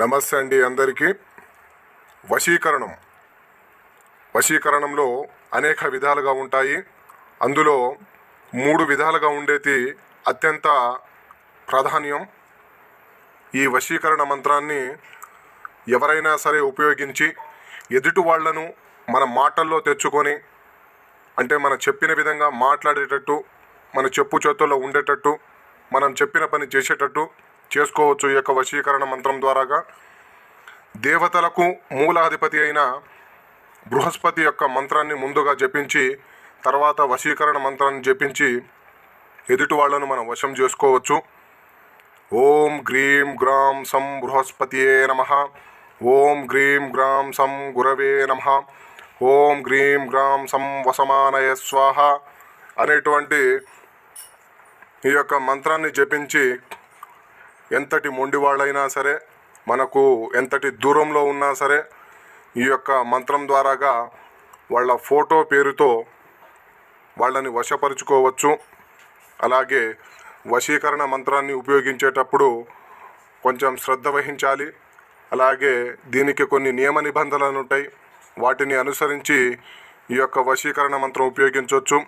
నమస్తే అండి అందరికీ. వశీకరణంలో అనేక విధాలుగా ఉంటాయి. అందులో 3 విధాలుగా ఉండేది అత్యంత ప్రాధాన్యం. ఈ వశీకరణ మంత్రాన్ని ఎవరైనా సరే ఉపయోగించి ఎదుటి వాళ్లను మన మాటల్లో తెచ్చుకొని, అంటే మనం చెప్పిన విధంగా మాట్లాడేటట్టు, మన చెప్పు చేతుల్లో ఉండేటట్టు, మనం చెప్పిన పని చేసేటట్టు చేసుకోవచ్చు. ఈ యొక్క వశీకరణ మంత్రం ద్వారాగా దేవతలకు మూలాధిపతి అయిన బృహస్పతి యొక్క మంత్రాన్ని ముందుగా జపించి, తర్వాత వశీకరణ మంత్రాన్ని జపించి ఎదుటి వాళ్లను మనం వశం చేసుకోవచ్చు. ఓం గ్రీం గ్రాం సం బృహస్పతియే నమః. ఓం గ్రీం గ్రాం సం గురవే నమః. ఓం గ్రీం గ్రాం సం వసమానయ స్వాహ అనేటువంటి ఈ యొక్క మంత్రాన్ని జపించి ఎంతటి మొండివాళ్ళైనా సరే, మనకు ఎంతటి దూరంలో ఉన్నా సరే ఈ యొక్క మంత్రం ద్వారాగా వాళ్ళ ఫోటో పేరుతో వాళ్ళని వశపరుచుకోవచ్చు. అలాగే వశీకరణ మంత్రాన్ని ఉపయోగించేటప్పుడు కొంచెం శ్రద్ధ వహించాలి. అలాగే దీనికి కొన్ని నియమ నిబంధనలు ఉంటాయి, వాటిని అనుసరించి ఈ యొక్క వశీకరణ మంత్రం ఉపయోగించవచ్చు.